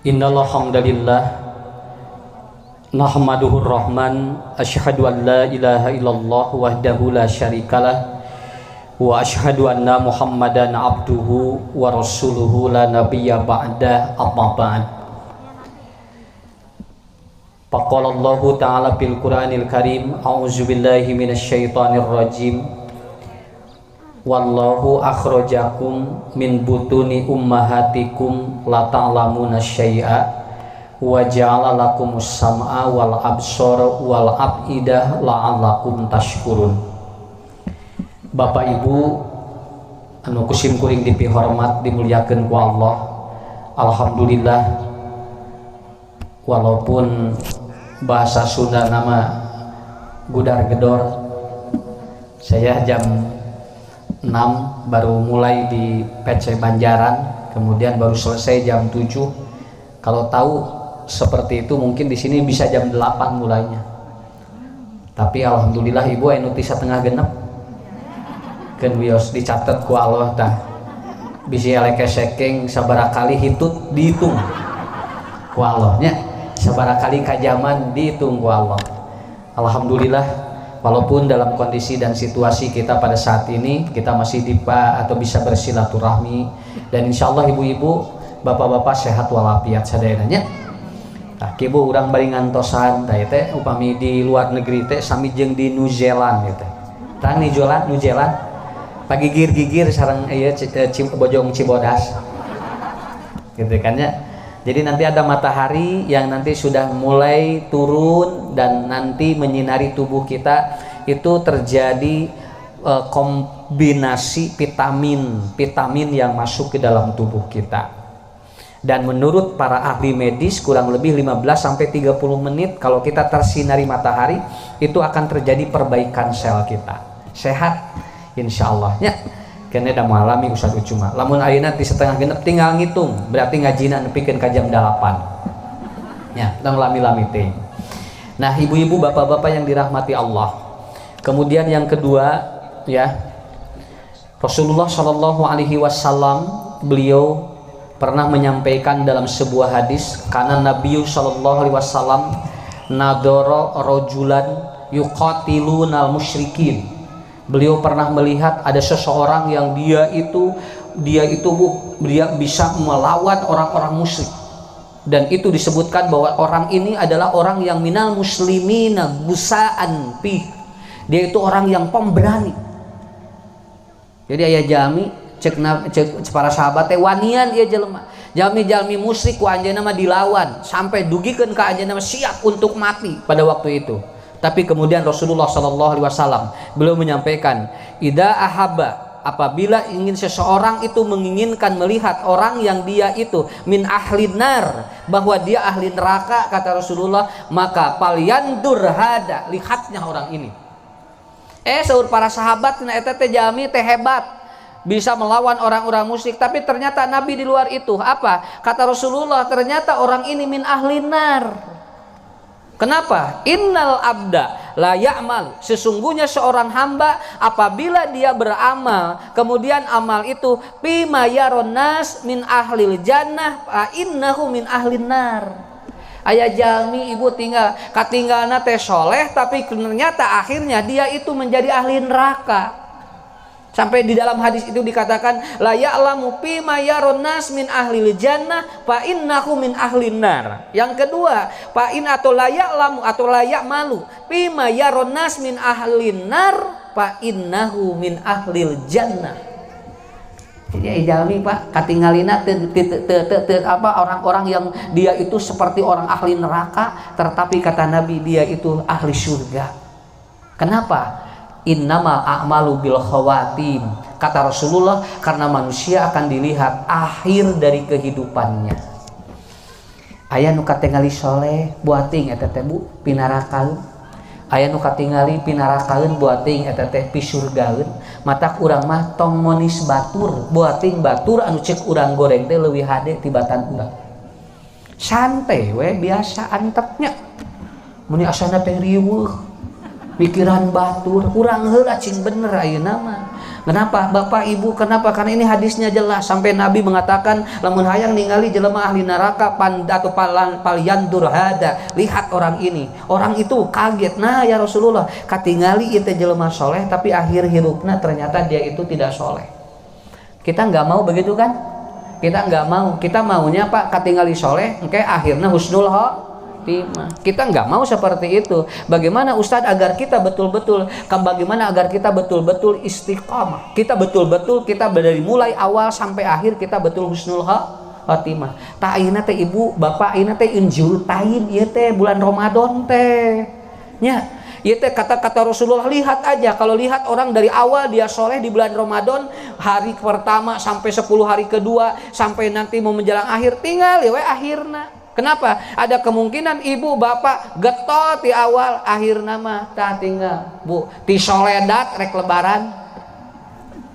Innal hamdalillah nahmaduhur rahman asyhadu an la ilaha illallah wahdahu la syarikalah wa asyhadu anna muhammadan abduhu wa rasuluhu la nabiyya ba'da amma ba'd. Faqala Allahu ta'ala fil Qur'anil Karim a'udzu billahi minasyaitonir rajim. Wallahu akhrajakum min butuni ummahatikum la ta'lamuna syai'a wa ja'ala lakumus sam'a wal absara wal af'idah la'allakum tashkurun. Bapak Ibu anu kusim kuring dipihormat dimuliakeun ku Allah. Alhamdulillah, walaupun bahasa Sunda nama gudar gedor, saya jam 6 baru mulai di PC Banjaran, kemudian baru selesai jam 7. Kalau tahu seperti itu mungkin di sini bisa jam 8 mulainya. Tapi alhamdulillah Ibu anu ti satengah genep. Keun wios dicatet ku Allah tah. Bisi eleke saking sabaraha kali hitut dihitung ku Allah nya. Sabaraha kali kajaman dihitung ku Allah. Alhamdulillah, walaupun dalam kondisi dan situasi kita pada saat ini kita masih bisa bersilaturahmi, dan insya Allah ibu-ibu, bapak-bapak sehat walafiat sadayananya. Nah, kibu urang bari ngantosan teh upami di luar negeri teh sami jeung di New Zealand gitu. Tang New Zealand pagigir-gigir sareng Bojong Cibodas. Gitu kan ya. Jadi nanti ada matahari yang nanti sudah mulai turun dan nanti menyinari tubuh kita. Itu terjadi kombinasi vitamin yang masuk ke dalam tubuh kita. Dan menurut para ahli medis kurang lebih 15-30 menit kalau kita tersinari matahari itu akan terjadi perbaikan sel kita. Sehat insyaallah ya. Kene da malami Ustaz Ucuma. Lamun ayeuna ti setengah genep tinggal ngitung, berarti ngajina nepikeun ka jam 8. Ya, tong lami-lami teh. Nah, ibu-ibu, bapak-bapak yang dirahmati Allah. Kemudian yang kedua, ya. Rasulullah Shallallahu alaihi wasallam beliau pernah menyampaikan dalam sebuah hadis, karena Nabi Shallallahu alaihi wasallam nadoro rojulan yuqatilunal musyrikin. Beliau pernah melihat ada seseorang yang dia bisa melawan orang-orang musyrik, dan itu disebutkan bahwa orang ini adalah orang yang minal muslimina gusaan pih, dia itu orang yang pemberani. Jadi aya jami cek para sahabat teh wanian ieu jelema, jami musyrik ku anjeunna mah dilawan sampai dugikeun ka anjeunna mah siap untuk mati pada waktu itu. Tapi kemudian Rasulullah Shallallahu Alaihi Wasallam beliau menyampaikan, ida ahaba, apabila ingin seseorang itu menginginkan melihat orang yang dia itu min ahli nar, bahwa dia ahli neraka, kata Rasulullah, maka palyandur hada, lihatnya orang ini. Seueur para sahabat na eta teh jami teh hebat, bisa melawan orang-orang musyrik. Tapi ternyata Nabi di luar itu apa? Kata Rasulullah, ternyata orang ini min ahli nar. Kenapa? Innal abda la ya'mal, sesungguhnya seorang hamba apabila dia beramal, kemudian amal itu bima yaron nas min ahlil jannah fa innahu min ahlin nar. Aya jalmi ibu tinggal katinggalna teh soleh, tapi ternyata akhirnya dia itu menjadi ahli neraka. Sampai di dalam hadis itu dikatakan la ya'lamu bima yaron nas min ahlil jannah fa innahu min ahlin nar. Yang kedua, fa in atau la ya'lamu atau la ya'malu bima yaron nas min ahlin nar fa innahu min ahlil jannah. Jadi jalmi Pak katinggalina orang-orang yang dia itu seperti orang ahli neraka, tetapi kata Nabi dia itu ahli surga. Kenapa? Innamal a'malu bil khawatim, kata Rasulullah, karena manusia akan dilihat akhir dari kehidupannya. Aya nu katingali soleh buating eta teh Bu pinarakaeun, aya nu katingali pinarakaeun buating eta teh pi surgaeun. Matak urang mah tong monis batur, buating batur anu cek urang goreng teh leuwih hade tibatan urang. Santai we biasa antepnya. Muni asana teh riweuh pikiran batur kurang heula cing bener ayeuna mah. Kenapa Bapak Ibu? Kenapa? Karena ini hadisnya jelas sampai Nabi mengatakan lamun hayang ningali jelema ahli neraka atau palyandur hada, lihat orang ini. Orang itu kaget. Nah ya Rasulullah, katingali ieu teh jelema soleh tapi akhir hirupna ternyata dia itu tidak soleh. Kita nggak mau begitu kan? Kita nggak mau. Kita maunya Pak katingali soleh, engke akhirnya husnul khotimah. Kita nggak mau seperti itu. Bagaimana Ustadz agar kita betul-betul, bagaimana agar kita betul-betul istiqomah, kita betul-betul kita dari mulai awal sampai akhir kita betul husnul khotimah. Tak ayeuna teh ibu bapak ayeuna teh injul tain ieu teh bulan Ramadan teh nya. Ieu teh kata-kata Rasulullah, lihat aja kalau lihat orang dari awal dia soleh di bulan Ramadan, hari pertama sampai 10 hari kedua sampai nanti mau menjelang akhir tinggal ya we akhirna. Kenapa? Ada kemungkinan ibu bapak getol di awal, akhir nama tak tinggal bu ti soledat rek lebaran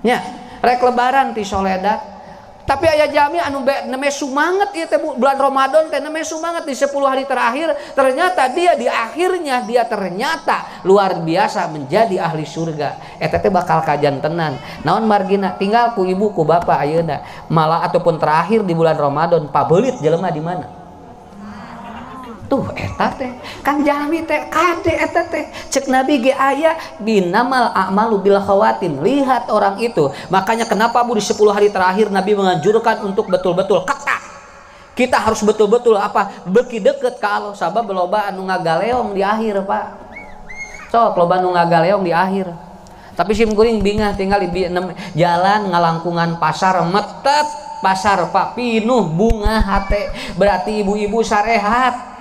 nya, rek lebaran ti soledat. Tapi aya jami anu nemesu banget ieu teh bulan Ramadan teh nemesu banget di 10 hari terakhir, ternyata dia di akhirnya dia ternyata luar biasa menjadi ahli surga. Eta teh bakal kajantenan. Naon margina? Tinggal ku ibu ku bapak ayeuna. Malah ataupun terakhir di bulan Ramadan pabeulit jelema di mana? Tuh eta teh kan jami teh kade eta teh cek Nabi ge aya binamal a'malu bil khawatim. Lihat orang itu. Makanya kenapa Bu di 10 hari terakhir Nabi menganjurkan untuk betul-betul ketat. Kita harus betul-betul apa? Beki deket ka Allah. Sabab loba anu ngagaleong di akhir Pak. Sok loba anu ngagaleong di akhir. Tapi sim kuring bingah tinggal di jalan ngalangkungan pasar metet pasar Pak pinuh bunga hate. Berarti ibu-ibu sarehat.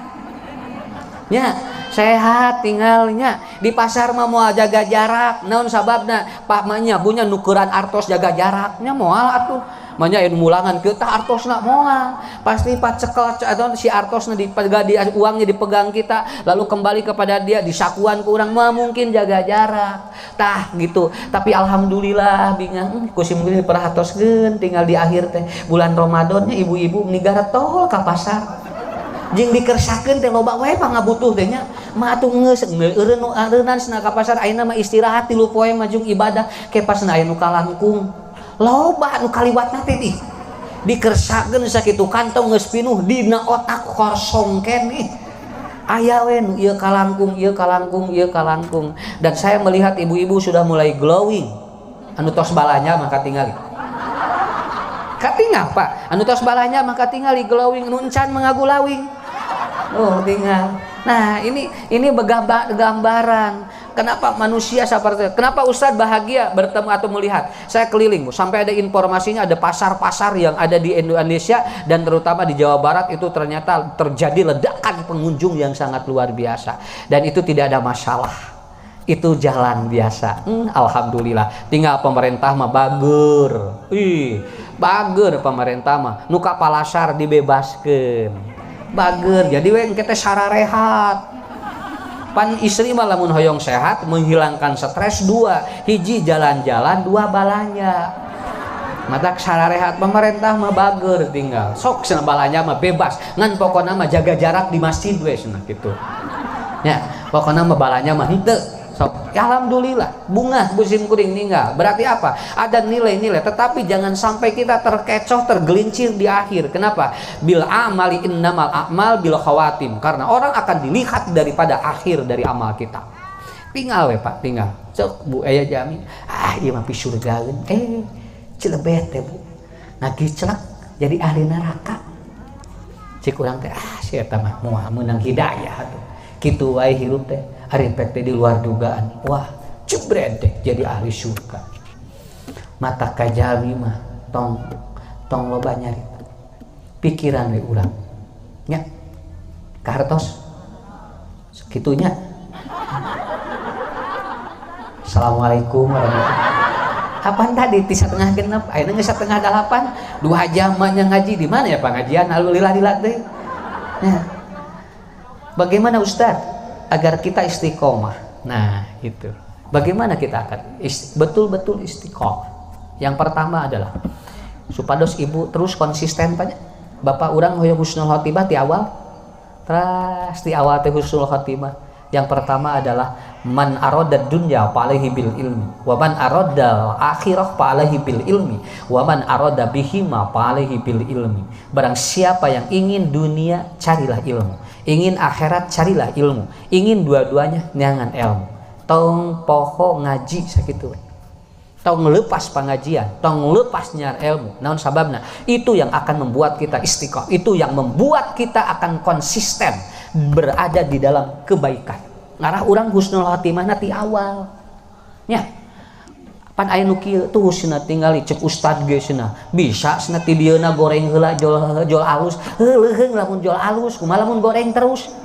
Nya sehat tinggalnya di pasar mah moal jaga jarak. Naon sababna? Pak manya punya nukeran artos jaga jaraknya moal atuh. Manya anu mulangan kieu tah artosna moal. Pasti pacekel atau si artosna dipegang, uangnya dipegang kita lalu kembali kepada dia disakuan ke urang mah mungkin jaga jarak. Tah gitu. Tapi alhamdulillah bingang kusim geus diperhatoskeun tinggal di akhir teh bulan Ramadan nya ibu-ibu nigara tol ka pasar. Jeung dikersakeun teh loba wae pangabutuh teh nya mah atuh geus eureun cenah ka pasar ayeuna mah istirahat 3 poe majung ibadah ke pasna aya nu kalangkung loba nu kaliwatna teh dikersakeun sakitu kantong geus pinuh dina otak kosong keneh aya we nu ieu kalangkung ieu kalangkung ieu kalangkung. Dan saya melihat ibu-ibu sudah mulai glowing anu tos balanya mah katingali katinggal Pak anu tos balanya maka tinggal di glowing nu encan mengagulawing. Oh tinggal. Nah ini gambaran kenapa manusia seperti itu. Kenapa Ustadz bahagia bertemu atau melihat. Saya keliling sampai ada informasinya ada pasar-pasar yang ada di Indonesia dan terutama di Jawa Barat itu ternyata terjadi ledakan pengunjung yang sangat luar biasa dan itu tidak ada masalah. Itu jalan biasa. Alhamdulillah. Tinggal pemerintah mah bager. Bager pemerintah mah. Nu ka palasar dibebaskeun. Bager. Jadi we engke teh sararehat. Pan istri mah lamun hoyong sehat menghilangkan stres 2. Hiji jalan-jalan 2 balanya. Matak sararehat pemerintah mah bager tinggal. Sok cenah balanya mah bebas. Ngan pokona mah jaga jarak di masjid we cenah kitu. Ya, pokona mah balanya mah henteu. So, ya alhamdulillah bunga musim kuring ninggal. Berarti apa? Ada nilai-nilai. Tetapi jangan sampai kita terkecoh, tergelincir di akhir. Kenapa? Bil amali innamal a'mal bil khawatim. Karena orang akan dilihat daripada akhir dari amal kita. Tinggal we Pak, tinggal. Cok Bu aya jami. Ieu mah pi surgaeun. Cilebet teh Bu. Ngagiclek jadi ahli neraka. Cik urang teh si eta mah moal meunang hidayah atuh. Kitu wae hirup teh. Arifek teh di luar dugaan. Wah, jebret deh jadi ahli surga. Mata kajami mah tong loba nyari. Pikiran we urang. Nya. Kartos. Sekitunya. Assalamualaikum warahmatullahi wabarakatuh. Kapan tadi di 7:30 ayeuna geus 7:30 2 jam nya ngaji di mana ya pengajian alhamdulillah teh. Nah. Bagaimana Ustaz agar kita istiqomah? Nah, itu. Bagaimana kita akan betul-betul istiqomah? Yang pertama adalah supados ibu terus konsisten banyak. Bapak urang hoyong husnul khotimah di awal. Terus di awal teh husnul khotimah. Yang pertama adalah Man aradad dunya fa alaihi bil ilmi wa man aradal akhirah fa alaihi bil ilmi wa man arada bihima fa alaihi bil ilmi. Barang siapa yang ingin dunia, carilah ilmu. Ingin akhirat, carilah ilmu. Ingin dua-duanya, nyangan ilmu. Tong poho ngaji sakitu. Tong lepas pengajian, tong lepas nyar ilmu. Naon sababna? Itu yang akan membuat kita istiqomah. Itu yang membuat kita akan konsisten berada di dalam kebaikan. Ngarah orang husnul khotimah nanti awal nya pan aya nu kieu tuh cenah tingali cek ustad ge cenah bisa cenah ti dieuna goreng heula jol alus leuheung lamun jol alus kumaha lamun goreng terus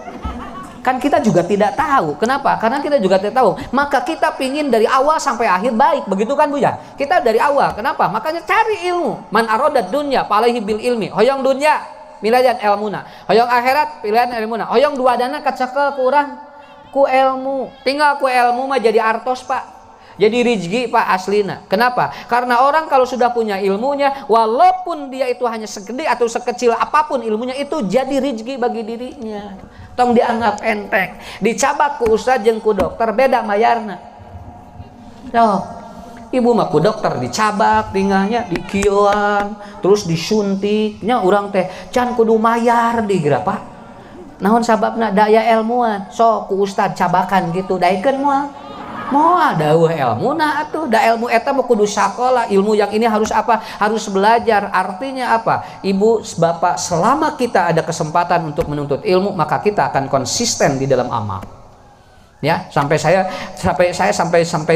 kan kita juga tidak tahu. Kenapa? Karena kita juga tidak tahu, maka kita pingin dari awal sampai akhir baik, begitu kan Bu ya? Kita dari awal, kenapa? Makanya cari ilmu. Man aradad dunya palaihi bil ilmi. Hoyong dunya pilihan ilmuna, hoyong akhirat pilihan ilmuna, hoyong dua dana kacekel ku urang ku ilmu. Tinggal ku ilmu mah jadi artos Pak, jadi rizki Pak aslina. Kenapa? Karena orang kalau sudah punya ilmunya, walaupun dia itu hanya segede atau sekecil apapun ilmunya, itu jadi rizki bagi dirinya. Tong dianggap enteng. Dicabak ku ustad jeung ku dokter beda mayarna. Yo, ibu mah ku dokter dicabak tinggalnya dikieuan terus disuntiknya urang teh can kudu mayar di Pak. Naon sababna daya ilmuan sok ku ustad cabakan gitu daekeun moal daweuh ilmuna atuh da ilmu eta mah kudu sakola. Ilmu yang ini harus apa? Harus belajar. Artinya apa? Ibu bapak, selama kita ada kesempatan untuk menuntut ilmu, maka kita akan konsisten di dalam amal. Ya, sampai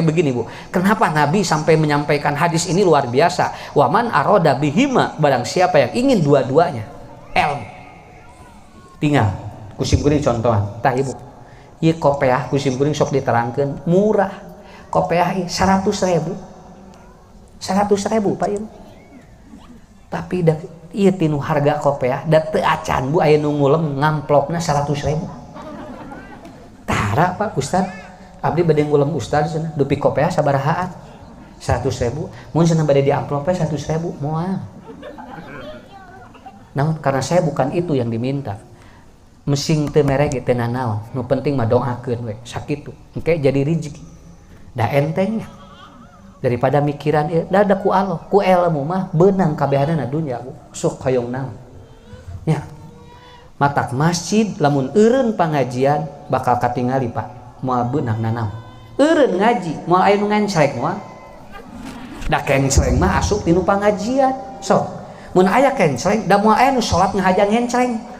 begini Bu. Kenapa Nabi sampai menyampaikan hadis ini luar biasa? Waman aroda bihima, barang siapa yang ingin dua-duanya ilmu. Tinggal kusim kuring contohan tah ibu ieu kopiah kusim kuring sok diterangkeun murah kopiah 100.000 Pak ieu tapi da ieu tinu harga kopiah da teu acan Bu aya nu ngulem ngamplopna 100.000 tara Pak Ustad abdi bade ngulem ustad cenah dupi kopiah sabarahaan 100.000 mun cenah bade di amplopnya 100.000 moal namun karena saya bukan itu yang diminta. Mesing teu merek teu nanaon, nu penting mah doakeun we sakitu engke jadi rezeki da entengnya daripada mikiran da ku Allah ku ilmu mah beunang kabehanana dunya Bu sok hoyong naon nya matak masjid lamun eureun pangajian bakal katingali Pak moal beunang nanaon eureun ngaji moal aya nu ngencelek moal da kenceleng mah asup tinu pangajian sok mun aya kenceleng da moal aya nu salat ngahajang ngenceleng.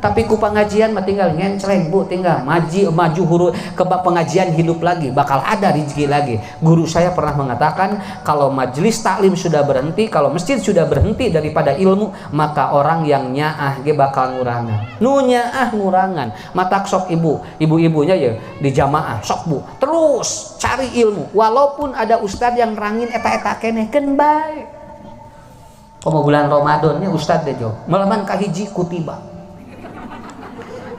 Tapi ku pengajian mah tinggal ngenceleng Bu, tinggal maju huru ke pengajian hidup lagi, bakal ada rezeki lagi. Guru saya pernah mengatakan kalau majelis taklim sudah berhenti, kalau masjid sudah berhenti daripada ilmu, maka orang yang nyaah ge bakal ngurangan. Nu nyaah ngurangan. Matak sok ibu-ibunya ya di jamaah sok Bu. Terus cari ilmu, walaupun ada ustad yang rangin eta-eta keneh keun bae. Komo bulan Ramadan nya ustad teh jo, melaman kahiji kutiba.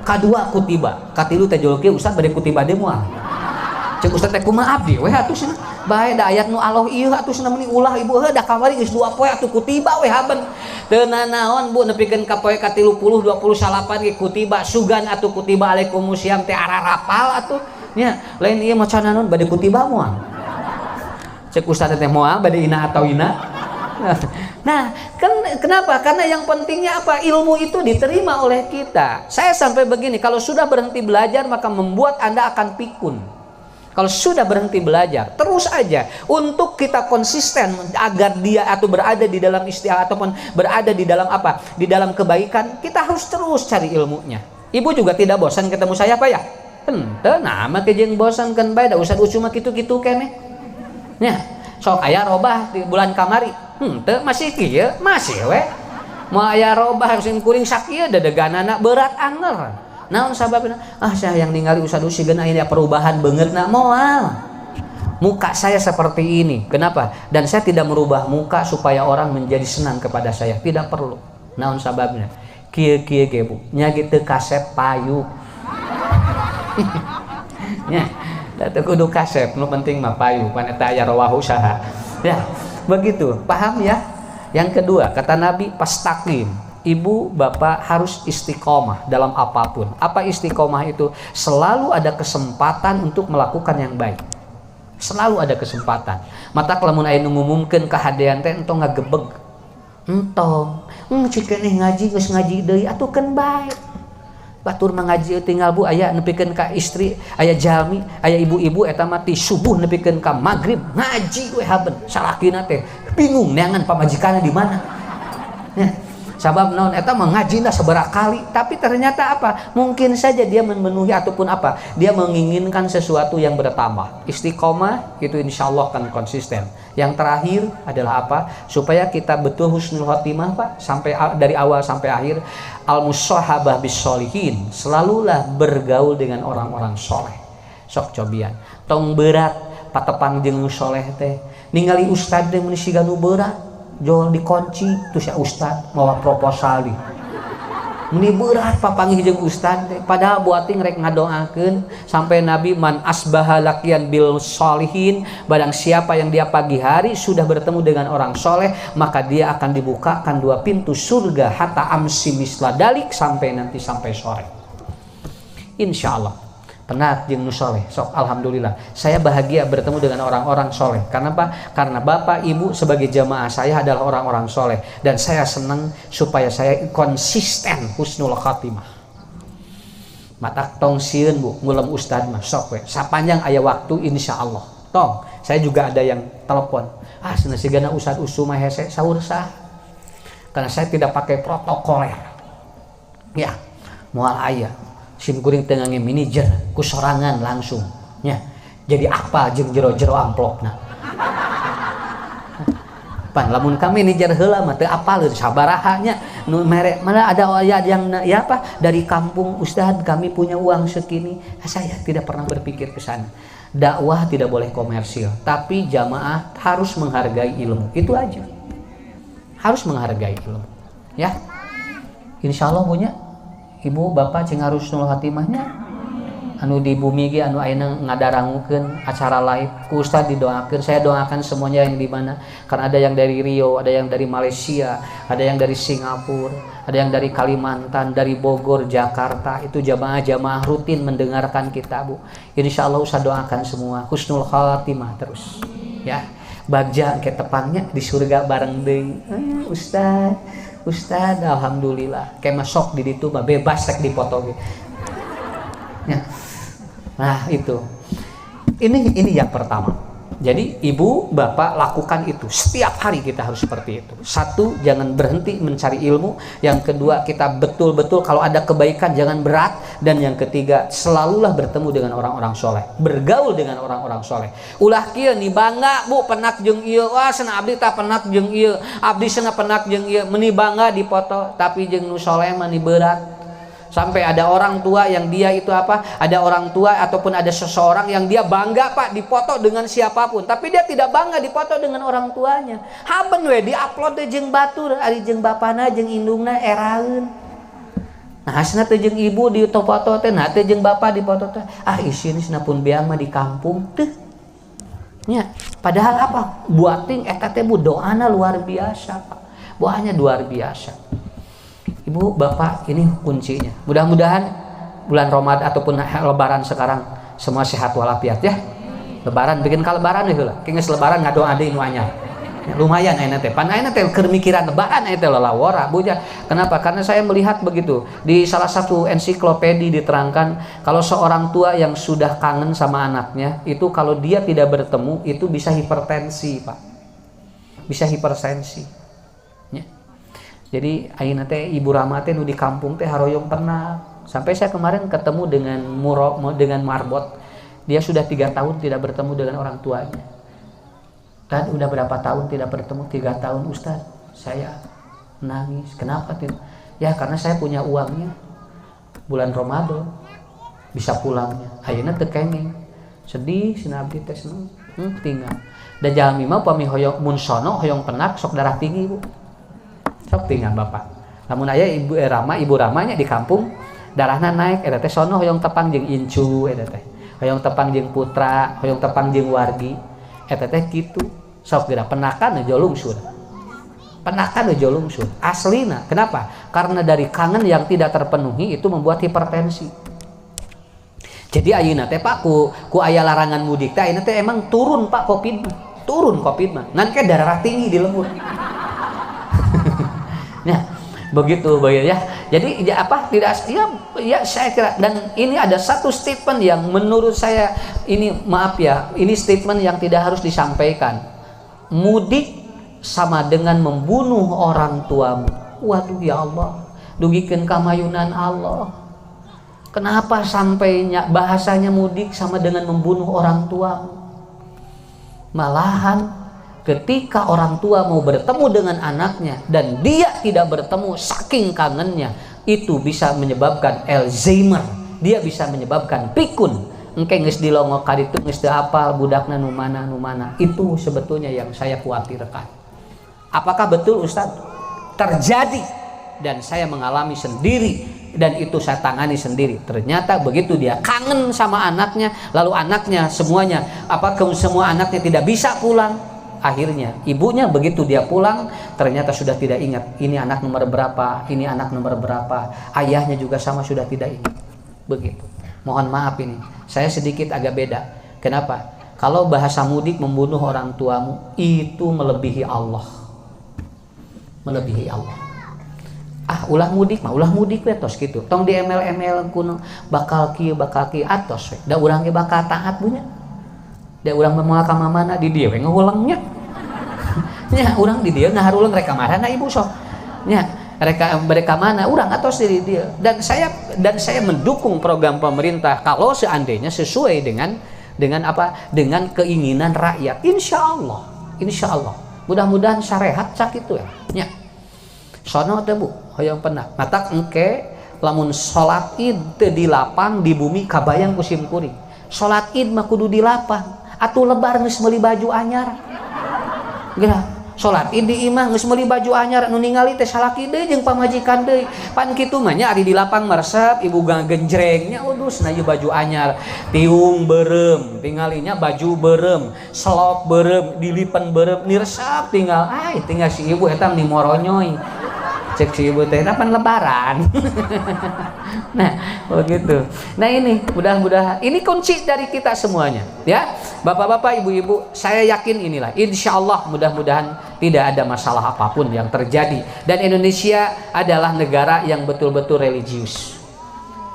Kadua kutiba, katilu teh joloke ustad bade kutiba deui moal. Cek ustad teh kumaha abdi we atuh cenah. Bae da ayat nu Allah ieu atuh cenah meni ulah ibu heuh da kamari geus 2 poe atuh kutiba we haben. Teu nanaon Bu nepikeun ka poe ka 30 20 salapan ge kutiba sugan atuh kutiba alaikumusiyam teh ararapal atuh. Nya lain ieu maca naon bade kutiba moal. Cek ustad teh moal bade ina atau ina. Nah, kenapa? Karena yang pentingnya apa? Ilmu itu diterima oleh kita. Saya sampai begini, kalau sudah berhenti belajar maka membuat Anda akan pikun. Kalau sudah berhenti belajar, terus aja untuk kita konsisten agar dia atau berada di dalam istilah ataupun berada di dalam apa? Di dalam kebaikan, kita harus terus cari ilmunya. Ibu juga tidak bosan ketemu saya Pak ya? Henteu nah mah jeung bosan kan bae da usah ucu mah kitu-kitu keneh. Nya, sok aya robah di bulan kamari. Henteu masih kieu, masih we. Moal aya robah sing kuring sakieu dadeganana berat anger. Naon sababna? Saya yang ningali ustad sigeun aya perubahan beungeutna moal. Muka saya seperti ini. Kenapa? Dan saya tidak merubah muka supaya orang menjadi senang kepada saya. Tidak perlu. Naon sababna? Kieu-kieu ge Bu, nya teu kasep payu. Nya, da teu kudu kasep, nu penting mah payu, pan eta aya rawahu saha. Ya. Begitu, paham ya? Yang kedua, kata Nabi, pastaqim. ibu bapak harus istiqomah dalam apapun. Apa istiqomah itu? Selalu ada kesempatan untuk melakukan yang baik. Selalu ada kesempatan. Mata kelamun aya nu ngumumkeun kahadean teh entong ngagebeg. Entong, cikeun ngaji geus ngaji deui atukeun bae. Batur mengaji tinggal bu aya nepikeun ka istri, aya jalmi, aya ibu-ibu eta mah ti subuh nepikeun ka magrib ngaji we haben. Salakina teh bingung neangan pamajikanna di mana. Ya. Sabab naon eta mah ngajina sabaraha kali, tapi ternyata apa? Mungkin saja dia memenuhi ataupun apa? Dia menginginkan sesuatu yang bertambah. Istiqomah itu insyaallah kan konsisten. Yang terakhir adalah apa? Supaya kita betul husnul khotimah Pak, sampai dari awal sampai akhir, al-mushahabah bis-sholihin, selalulah bergaul dengan orang-orang soleh. Sok cobian. Tong berat patepang jeung nu soleh teh. Ningali ustad teh mun siga nu berat. Jual dikunci terus ya ustad mawa proposal di ini berat papanggih jeung ustad teh padahal buating rek ngadoakeun sampai Nabi man asbaha laqiyan bil sholihin, barang siapa yang dia pagi hari sudah bertemu dengan orang soleh maka dia akan dibukakan 2 pintu surga hatta amsi misla dalik, sampai nanti sampai sore. Insyaallah penat jeung nu soleh. Sok alhamdulillah saya bahagia bertemu dengan orang-orang soleh. Karena apa? Karena bapak ibu sebagai jamaah saya adalah orang-orang soleh, dan saya senang supaya saya konsisten husnul khatimah. Mata tong sieun bu ngulem ustad mah sok we sapanjang aya waktu insyaallah. Tong saya juga ada yang telepon, cenah sigana ustad usu mah hese saur sah, karena saya tidak pakai protokoler ya moal aya sim kuring teu ngangge manajer ku sorangan langsung nya jadi apa jeung jero-jero amplopna. Pan lamun ka manajer heula mah teu apal sabaraha nya nu mere mana ada yang ya apa dari kampung ustad kami punya uang segini. Saya tidak pernah berpikir ke sana. Dakwah tidak boleh komersil, tapi jamaah harus menghargai ilmu. Itu aja. Harus menghargai ilmu. Ya. Insyaallah punya ibu bapak cing harus husnul khatimahnya anu di bumi ge anu ayeuna ngadarangukeun acara live ku ustad didoakeun. Saya doakan semuanya yang di mana, karena ada yang dari Rio, ada yang dari Malaysia, ada yang dari Singapura, ada yang dari Kalimantan, dari Bogor, Jakarta. Itu jamaah-jamaah rutin mendengarkan kita bu. Insyaallah ustad doakan semua husnul khatimah terus ya, bagja ke tepangnya di surga bareng deui. Ustad alhamdulillah kayak masuk di ditu mah bebas rek dipoto gitu. Ya. Nah itu ini yang pertama. Jadi ibu bapak lakukan itu setiap hari, kita harus seperti itu. Satu, jangan berhenti mencari ilmu. Yang kedua, kita betul-betul kalau ada kebaikan jangan berat. Dan yang ketiga, selalulah bertemu dengan orang-orang soleh, bergaul dengan orang-orang soleh. Ulah kieu nih bangga bu penak jeung ieu, wah cenah abdi tah penak jeung ieu, abdi cenah penak jeung ieu, meuni bangga dipoto, tapi jeung nu soleh mah ni berat. Sampai ada orang tua yang dia itu apa, ada orang tua ataupun ada seseorang yang dia bangga pak dipoto dengan siapapun, tapi dia tidak bangga dipoto dengan orang tuanya. Haben we diupload teh jeung batur ari jeung bapana jeung indungna eraeun. Nah asna teh jeung ibu di foto teh, nah teh jeung bapa di foto teh isin pun beang mah di kampung teh. Nya, padahal apa? Buating eta teh bu doana luar biasa pak. Doanya luar biasa. Ibu, bapak, ini kuncinya. Mudah-mudahan bulan Ramadan ataupun Lebaran sekarang semua sehat walafiat ya. Lebaran bikin lebaran ya heula. Kenges lebaran ngadoa deui nu anyar. Ya, lumayan ayeuna teh. Pan ayeuna teh keur mikiran lebaran aya teh lalawara buja. Kenapa? Karena saya melihat begitu. Di salah satu ensiklopedi diterangkan kalau seorang tua yang sudah kangen sama anaknya, itu kalau dia tidak bertemu itu bisa hipertensi, Pak. Bisa hipertensi. Jadi ayeuna teh Ibu Rama teh nu di kampung teh haroyong tenang. Sampai saya kemarin ketemu dengan Marbot. Dia sudah 3 tahun tidak bertemu dengan orang tuanya. Kan udah berapa tahun tidak bertemu? 3 tahun Ustaz. Saya nangis. Kenapa tuh? Ya karena saya punya uangnya. Bulan Ramadan bisa pulangnya. Ayeuna teu kenging. Sedih cenah abdi teh tinggal. Da jalmi mah pami hoyong mun sono hoyong penak sok darah tinggi Bu. Sok tinggal bapak. Namun aya ibu ramanya di kampung darahna naik eta teh sono hoyong tepang jeung incu eta teh. Hoyong tepang jeung putra, hoyong tepang jeung wargi. Eta teh kitu. Sok geura penakan aja lungsur. Penakan jolong sur aslina. Kenapa? Karena dari kangen yang tidak terpenuhi itu membuat hipertensi. Jadi ayeuna teh Pak ku aya larangan mudik teh ayeuna teh emang turun Pak Covid mah. Ngan ke darah tinggi di lembut. Nah, begitu ya. Jadi ya apa tidak ya saya kira, dan ini ada satu statement yang menurut saya ini maaf ya, ini statement yang tidak harus disampaikan. Mudik sama dengan membunuh orang tuamu. Waduh ya Allah, dugikeun kamayunan Allah. Kenapa sampainya bahasanya mudik sama dengan membunuh orang tuamu? Malahan ketika orang tua mau bertemu dengan anaknya dan dia tidak bertemu saking kangennya, itu bisa menyebabkan Alzheimer, dia bisa menyebabkan pikun. Engke geus dilongok ka ditu geus teu hafal budakna nu mana. Itu sebetulnya yang saya khawatirkan. Apakah betul Ustadz? Terjadi dan saya mengalami sendiri dan itu saya tangani sendiri. Ternyata begitu dia kangen sama anaknya, lalu anaknya semuanya semua anaknya tidak bisa pulang. Akhirnya ibunya begitu dia pulang ternyata sudah tidak ingat ini anak nomor berapa, ini anak nomor berapa. Ayahnya juga sama sudah tidak ingat. Begitu. Mohon maaf ini, saya sedikit agak beda. Kenapa? Kalau bahasa mudik membunuh orang tuamu itu melebihi Allah. Melebihi Allah. Ulah mudik we tos gitu. Tong di ML kuno bakal kieu atos we. Da urang ge bakal taat punya. Da urang moal ka mamana di dieu we ngahulengnya. Nya urang di dieu ngaharuleung rek ka marana ibu sok. Nya mereka mana urang atos di dieu. Dan saya mendukung program pemerintah kalau seandainya sesuai dengan keinginan rakyat. Insya Allah. Mudah-mudahan syariat cak itu ya. Nya. Sono teh Bu, hoyong pernah. Matak engke lamun salat Id teu di lapang di bumi kabayang ku sim kuring. Salat Id mah kudu di lapang. Atuh lebar geus meuli baju anyar. Geura, salat Id di imah geus meuli baju anyar nu ningali teh salaki deui jeung pamajikan deui. Pan kitu mah nya ari di lapang maresep ibu genjreng nya udus na ieu baju anyar. Tiung beureum, tingalinya baju beureum, selop beureum, dilipen beureum, niresep tinggal si ibu eta ni moronyoy. Cek si ibu teh pan lebaran. Nah, begitu. Nah, ini mudah-mudahan ini kunci dari kita semuanya, ya. Bapak-bapak, ibu-ibu, saya yakin inilah insya Allah mudah-mudahan tidak ada masalah apapun yang terjadi dan Indonesia adalah negara yang betul-betul religius.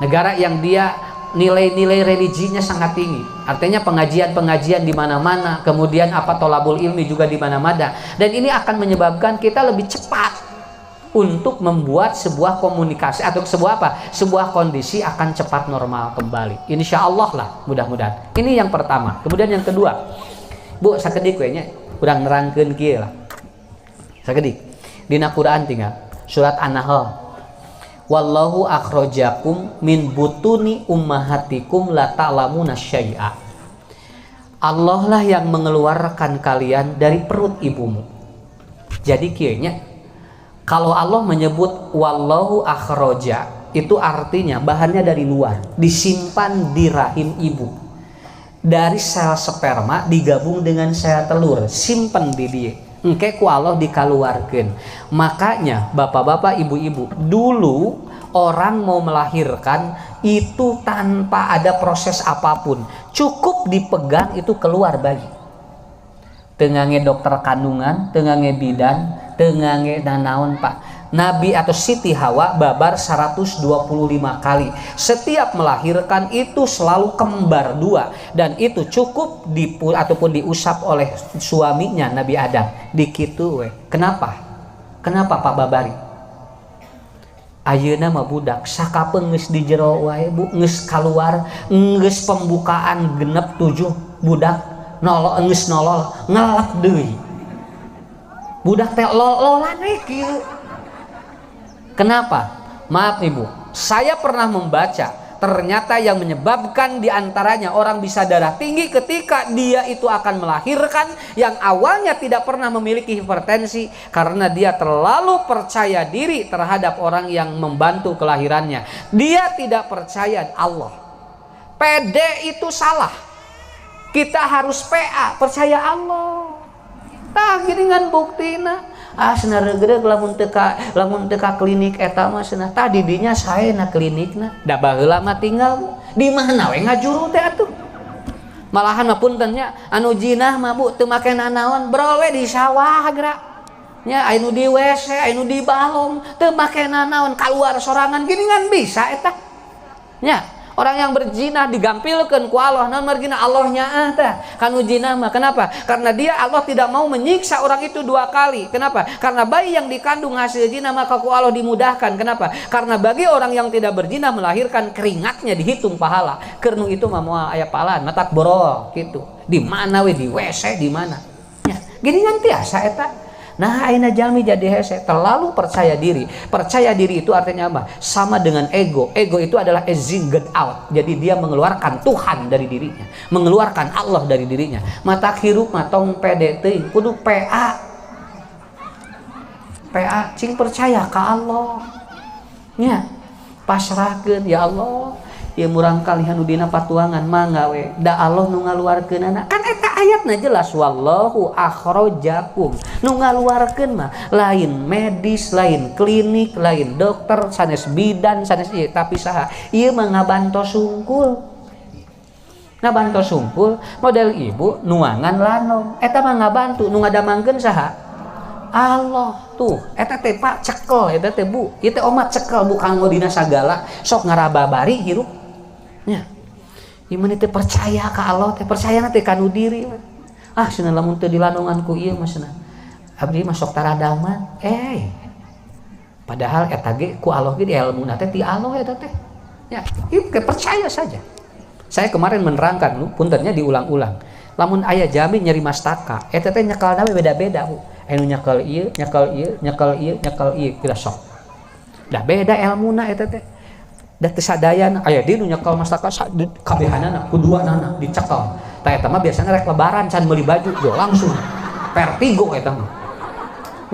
Negara yang dia nilai-nilai religinya sangat tinggi. Artinya pengajian-pengajian di mana-mana, kemudian tolabul ilmi juga di mana-mana. Dan ini akan menyebabkan kita lebih cepat untuk membuat sebuah komunikasi atau sebuah kondisi akan cepat normal kembali. Insya Allah lah, mudah-mudahan. Ini yang pertama. Kemudian yang kedua, Bu, sakedik we nya urang nerangkeun kieu lah. Sakedik. Dina Quran tinggal surat An-Nahl. Wallahu akhrajakum min butuni ummahatikum la ta'lamuna syai'a. Allah lah yang mengeluarkan kalian dari perut ibumu. Jadi kieu nya kalau Allah menyebut wallahu akhroja, itu artinya bahannya dari luar, disimpan di rahim ibu. Dari sel sperma digabung dengan sel telur, simpen di dia. Engke ku Allah dikaluarkeun. Makanya bapak-bapak, ibu-ibu, dulu orang mau melahirkan itu tanpa ada proses apapun. Cukup dipegang itu keluar bayi. Tengange dokter kandungan, tengange bidan, tengange nanaon Pak. Nabi atau Siti Hawa babar 125 kali. Setiap melahirkan itu selalu kembar dua dan itu cukup ataupun diusap oleh suaminya Nabi Adam. Dikitu we. Kenapa? Kenapa Pak Babari? Ayeuna mah budak sakapeung geus di jero wae Bu, geus kaluar, geus pembukaan genep 7 budak geus nolol ngelak deui. Budak teh lolan we kieu. Kenapa? Maaf Ibu, saya pernah membaca ternyata yang menyebabkan diantaranya orang bisa darah tinggi ketika dia itu akan melahirkan yang awalnya tidak pernah memiliki hipertensi karena dia terlalu percaya diri terhadap orang yang membantu kelahirannya. Dia tidak percaya Allah. PD itu salah. Kita harus PA, percaya Allah. tah giringan buktina cenah regreg lamun teka klinik eta mah cenah tah di dinya saena klinikna da baheula mah tinggal di mana we ngajuru teh atuh malahan mah puntennya anu jinah mah Bu teu make nanaon brol we di sawah geura nya anu di WC anu di balong teu make nanaon kaluar sorangan giringan bisa eta nya orang yang berzina digampilkeun ku Allah naon margina Allahnya teh kanu zina mah kenapa karena dia Allah tidak mau menyiksa orang itu 2 kali kenapa karena bayi yang dikandung hasil zina maka ku Allah dimudahkan kenapa karena bagi orang yang tidak berzina melahirkan keringatnya dihitung pahala keur nu itu mah moal aya pahala matak borol gitu di mana we di WC di mana nya gini kan tiasa eta. Nah, aina jalmi jadi hese terlalu percaya diri. Percaya diri itu artinya apa? Sama dengan ego. Ego itu adalah ezing get out. Jadi dia mengeluarkan Tuhan dari dirinya, mengeluarkan Allah dari dirinya. Mata hirup matong pede teuing, kudu PA. PA cing percaya ka Allah. Nya, pasrahkeun ya Allah. Ya murang kalihan udina patuangan mangga we da Allah nu ngaluarkeunana kan eta ayatna jelas wallahu akhrajakum nu ngaluarkeun mah lain medis lain klinik lain dokter sanes bidan sanes ieu tapi saha ieu mah ngabantos sungkul model ibu nuangan lanom eta mah ngabantu nu ngadamangkeun saha Allah tuh eta teh Pak cekel eta teh Bu ieu teh omat cekel Bu kanggo dina sagala sok ngarababari hirup nya iman teh percaya ka Allah teh percaya teh kanu diri cenah lamun teu dilanongan ku ieu mah cenah abdi mah sok taradaman padahal eta ge ku Allah ge ilmuna teh ti Allah eta teh ya ieu percaya saja. Saya kemarin menerangkan puntennya diulang-ulang lamun aya jami nyeri mastaka eta teh nyekelna beda-beda Bu anu nyekel ieu kita sok dah beda ilmuna eta teh dah tesadayan aya di nu nyekel mastaka kabehanana kuduanana dicekel tah eta mah biasana rek lebaran can meuli baju yo langsung vertigo eta mah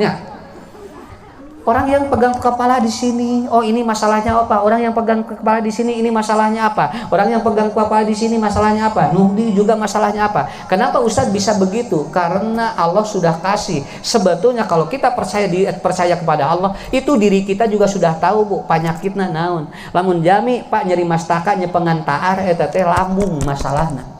nya orang yang pegang kepala di sini oh ini masalahnya apa orang yang pegang kepala di sini ini masalahnya apa orang yang pegang kepala di sini masalahnya apa Nuhdi juga masalahnya apa kenapa Ustadz bisa begitu karena Allah sudah kasih sebetulnya kalau kita percaya kepada Allah itu diri kita juga sudah tahu Bu panyakitna naon lamun jami Pak nyeri mastaka nyepengan taar eta teh lambung masalahna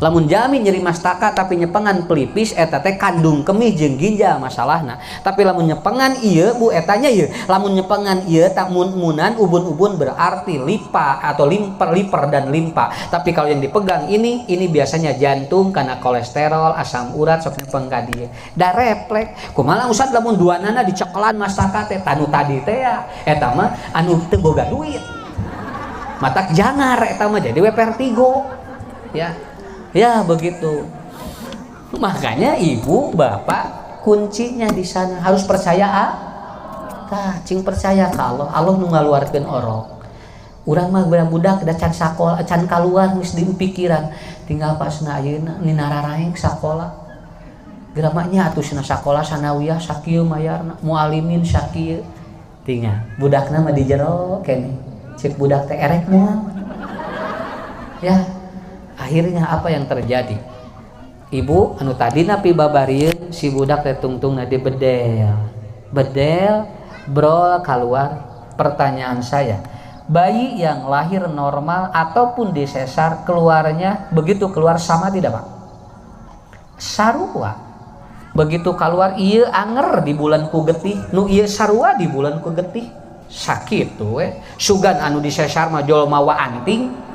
lamun jami nyeri mastaka tapi nyepengan pelipis eta teh kandung kemih jeung ginjal masalahna tapi lamun nyepengan ieu Bu etanya ieu lamun nyepengan ieu tak munan ubun-ubun berarti lipa atau liper dan limpa tapi kalau yang dipegang ini biasanya jantung karena kolesterol asam urat sok nyepeng ka dieu da refleks kumaha Ustad lamun duanana dicekelan mastaka teh tanu tadi teh ya eta mah anu teu boga duit matak jangar eta mah jadi we vertigo ya begitu makanya ibu bapak kuncinya di sana harus percaya cing percaya ka Allah nu ngaluarkeun orok urang mah budak da can sakola can kaluar geus di pikiran tinggal pasna ayeuna ni nararaing sakola geramanya atuh cenah sakola sanawiyah sakieu mayarna mualimin sakieu tinggal budakna mah di jero keneh cek budak teh erek moal ya akhirnya apa yang terjadi ibu anu tadi napi babarieun si budak teh tungtungna di bedel brol keluar pertanyaan saya bayi yang lahir normal ataupun disesar keluarnya begitu keluar sama tidak Pak sarua begitu keluar ieu anger di bulan ku getih nu ieu sarua di bulan ku getih sakit tuh sugan anu disesar mah jol mawa anting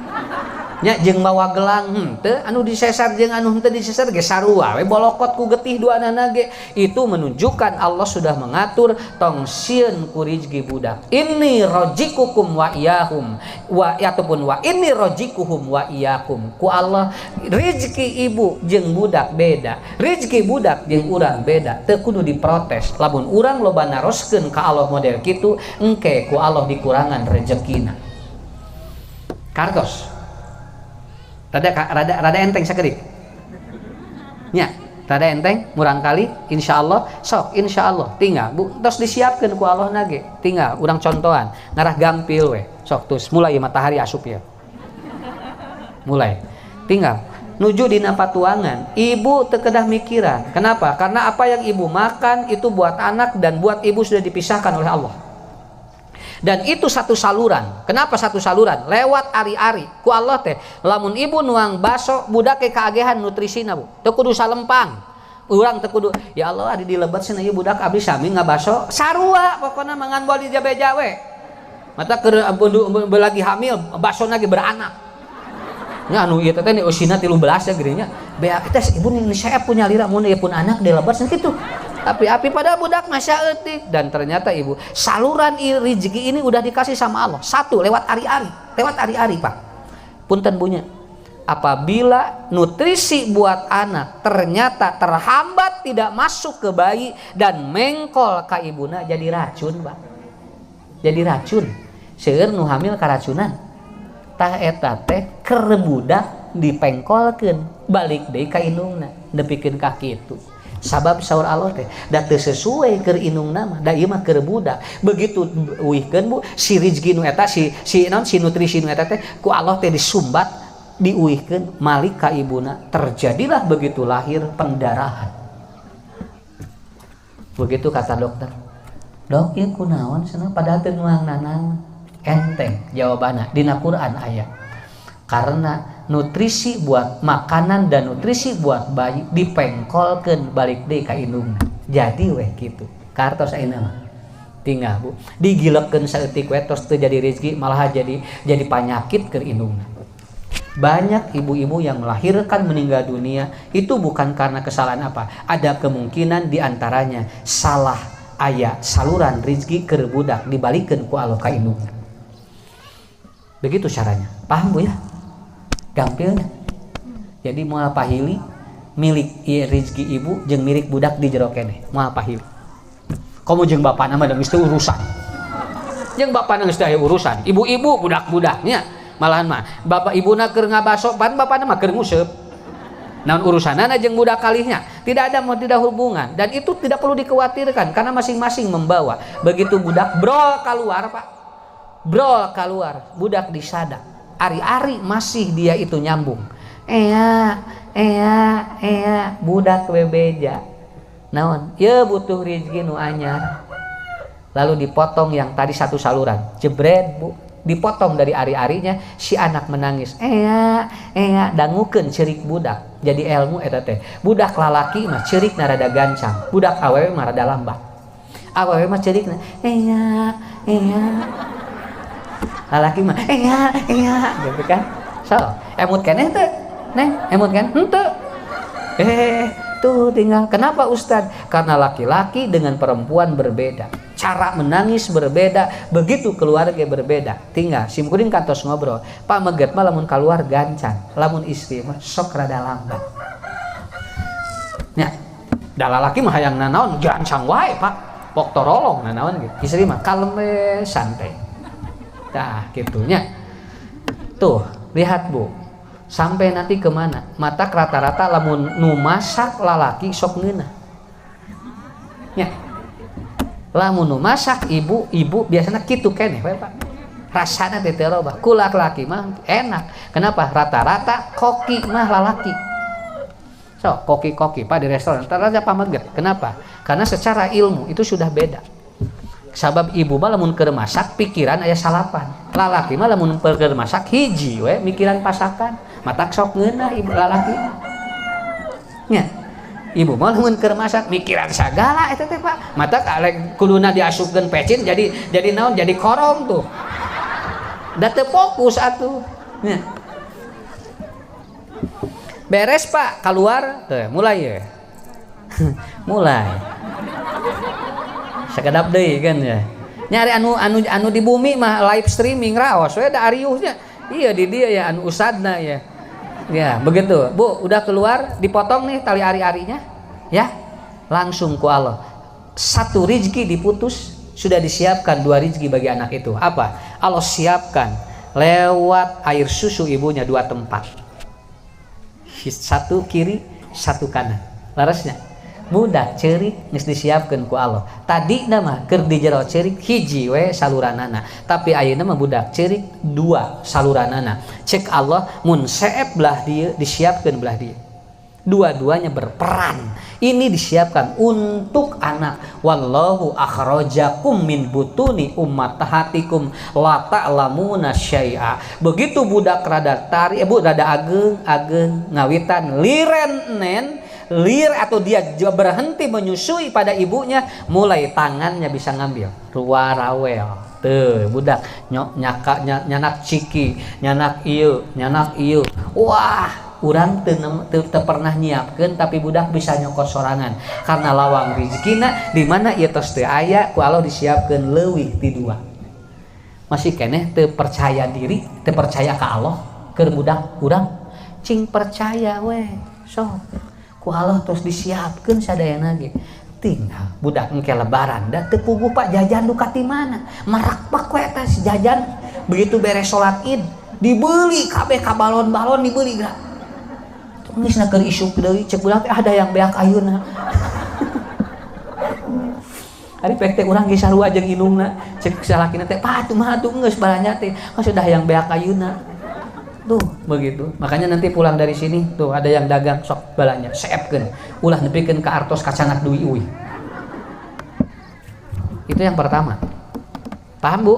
nya jeung mawa gelang teu anu disesar jeung anu henteu disesar ge sarua we bolokot ku getih duanana ge itu menunjukkan Allah sudah mengatur tong sieun ku rizki budak inni rajikukum wa iyahum ataupun wa inni rajikuhum wa iyakum ku Allah rizki ibu jeung budak beda rizki budak jeung urang beda teu kudu diprotes lamun urang loba naroskeun ka Allah model kitu engke ku Allah dikurangan rezekina kartos rada enteng sakedik nya rada enteng murang kali insyaallah sok insyaallah tinggal Bu tos disiapkeun ku Allah nage tinggal urang contohan ngarah gampil we sok tus mulai matahari asup ya mulai tinggal nuju dina patuangan, ibu terkedah mikiran. Kenapa? Karena apa yang ibu makan itu buat anak dan buat ibu sudah dipisahkan oleh Allah. Dan itu satu saluran. Kenapa satu saluran? Lewat ari-ari. Ku Allah teh, lamun ibu nuang baso budak ke kagehan nutrisina bu. Teu kudu salempang. Urang teu kudu, ya Allah adi dilebat cenah ieu budak abdi sami ngabaso sarua pokona mangan bol di jabe-jawe. Mata keur lagi hamil, basona ge beranak. Nya anu ieu teh ni usina 13 ya geuning nya. Bea teh ibu nih saya punya lira mun ieu pun anak dilebat kitu. Tapi api pada budak masya etik. Dan ternyata ibu saluran rezeki ini udah dikasih sama Allah. Satu lewat ari-ari pak. Punten bunya. Apabila nutrisi buat anak ternyata terhambat tidak masuk ke bayi dan mengkol ka ibuna jadi racun pak. Jadi racun. Seueur nu hamil karacunan. Tah eta teh keur budak dipengkolkeun balik deui ka indungna nepikeun ka kitu. Sabab saur Allah teh da teu sesuai keur indungna mah da ieu mah keur budak. Begitu uihkeun bu si rezeki nu eta si nutrisi nu eta teh ku Allah teh disumbat diuihkeun malik ka ibuna, terjadilah begitu lahir pendarahan. Begitu kata dokter. Dok ieu kunaon cenah padahal teu nuang nanaon. Enteng jawabanna dina Quran aya. Karena nutrisi buat makanan dan nutrisi buat bayi dipengkolkeun balik deui ka indungna. Jadi weh kitu. Kartos ayeuna mah. Tinggal bu, digilekeun saeutik we tos teu jadi rezeki malah jadi panyakit keur indungna. Banyak ibu-ibu yang melahirkan meninggal dunia itu bukan karena kesalahan apa. Ada kemungkinan diantaranya salah aya saluran rezeki keur budak dibalikeun ku Allah ka indungna. Begitu caranya. Paham bu ya? Gampilnya. Jadi moal pahili milik rezeki ibu jeung milik budak di jero keneh. Moal pahili. Komo jeung bapana mah geus teu urusan. Jeung bapana geus teu aya urusan. Ibu-ibu budak-budaknya malahan mah bapak ibuna keur ngabaso pan bapana mah keur nguseup. Naon urusanana jeung budak kalihnya? Tidak ada hubungan dan itu tidak perlu dikhawatirkan karena masing-masing membawa. Begitu budak brol keluar Pak. Brol keluar, budak disadak. Ari-ari masih dia itu nyambung. Budak bebeja. Naon? Ya butuh rezeki nu anyar. Lalu dipotong yang tadi satu saluran. Jebret bu. Dipotong dari ari-arinya, si anak menangis. Dangukeun ceurik budak. Jadi ilmu eta teh. Budak lalaki mah ceurik narada gancang. Budak awewe mah rada lambat. Awewe mah ceurikna lalaki mah gitu kan. So, emut keneh teh. Neng, emut kan? Henteu. Tuh tinggal. Kenapa Ustad? Karena laki-laki dengan perempuan berbeda. Cara menangis berbeda, begitu keluarga berbeda. Tinggal simkuring kantos ngobrol. Pak Meget mah lamun keluar gancang, lamun istri mah sok rada lambat. Nya, da lalaki mah hayang nanaon gancang wae, Pak. Pok torolong nanaon gitu. Istri mah kalem we santai. Nah, gitunya. Tuh, lihat Bu. Sampai nanti kemana? Mata rata-rata lamun nu masak lalaki sok ngeunah. Nya. Lamun nu masak ibu biasanya kitu keneh we Pak. Rasana teh teu loba. Ku laki mah enak. Kenapa? Rata-rata koki mah lalaki. So, koki-koki Pak di restoran rata-rata pameget. Kenapa? Karena secara ilmu itu sudah beda. Sabab ibu mah lamun keur masak pikiran aya salapan. Lalaki mah lamun keur masak hiji we mikiran pasakan. Matak sok ngeunah ibu lalaki. Nya. Ibu mah lamun keur masak mikiran sagala eta teh Pak. Matak alek kuduna diasupkeun pecin jadi naon jadi korong tuh. Da teu fokus atuh. Nya. Beres Pak, keluar tuh mulai ya. Mulai. Sekedap deui kan ya. Nyari anu di bumi mah live streaming raos we da ariuhnya. Iya di dia ya anu usadna ya. Ya, begitu. Bu, udah keluar, dipotong nih tali ari-arinya. Ya. Langsung ku Allah. Satu rezeki diputus, sudah disiapkan dua rezeki bagi anak itu. Apa? Allah siapkan lewat air susu ibunya dua tempat. Satu kiri, satu kanan. Larasnya. budak ceurik geus disiapkeun ku Allah. Tadi nama keur di jero ceurik hiji we saluranana, tapi ayeuna mah budak ceurik dua saluranana. Cek Allah mun seep belah dieu disiapkeun belah dieu. Dua-duanya berperan. Ini disiapkan untuk anak. Wallahu akhrajakum min butuni ummahatikum la ta'lamuna syai'a. Begitu budak rada tari, rada ageng ngawitan liren nen, lir atau dia berhenti menyusui pada ibunya, mulai tangannya bisa ngambil ruar rawel. Tuh budak nyanak ciki, nyanak ieu. Wah, urang teu pernah nyiapkeun tapi budak bisa nyokot sorangan karena lawang rezekina di mana ieu tos teu aya ku Allah disiapkeun leuwih ti dua. Masih keneh teu percaya diri, teu percaya ka Allah keur budak urang cing percaya we sok ku Allah tos disiapkeun sadayana ge. Tinggal budak engke lebaran da teu puguh Pak jajan duka ti mana marak pak we eta si jajan begitu beres salat Id dibeli kabeh ka balon-balon dibeli gerak geus na keur isuk deui cek budak teh ada yang beak ayeuna ari pek teh urang ge sarua jeung indungna cek salakina teh Pak atuh geus balanya teh sudah yang beak ayeuna tuh begitu. Makanya nanti pulang dari sini tuh ada yang dagang sok balanya seepkeun ulah nepikeun ka artos kacanak duwi uwi. Itu yang pertama. Paham Bu?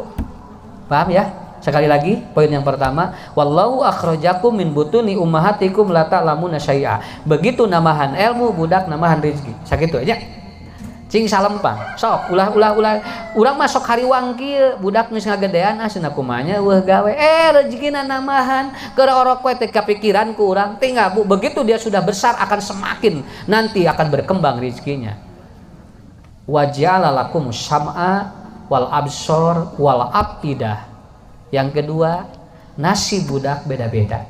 Paham ya? Sekali lagi poin yang pertama, wallahu akhrajakum min butuni ummahatikum la ta'lamuna syai'a. Begitu namahan ilmu budak namahan rezeki. Sakitu aja. Cing salempang. Sok ulah urang mah sok hariwang kieu budak geus ngagedean cenah kumanya weuh gawe rezekina namahan keur orok we teh kapikiran ku urang tinggal Bu begitu dia sudah besar akan semakin nanti akan berkembang rezekinya. Wa ja'ala lakum syam'a wal absor wal afidah. Yang kedua, nasib budak beda-beda.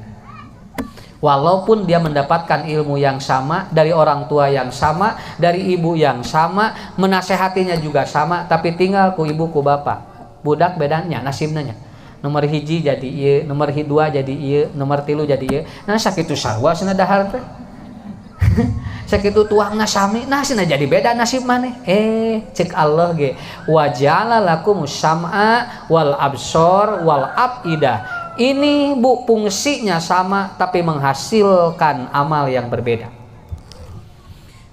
Walaupun dia mendapatkan ilmu yang sama dari orang tua yang sama, dari ibu yang sama, menasehatinya juga sama, tapi tinggal ku ibu ku bapak. Budak bedanya nasibnya. Nomor hiji jadi ieu, nomor dua jadi ieu, nomor 3 jadi ieu. Nah sakitu sarua cenah dahar teh. Sakitu tuangna sami, nah cenah jadi beda nasib maneh. Cek Allah ge, wa ja'ala lakumus sam'a wal absor wal afidah. Ini Bu fungsinya sama tapi menghasilkan amal yang berbeda.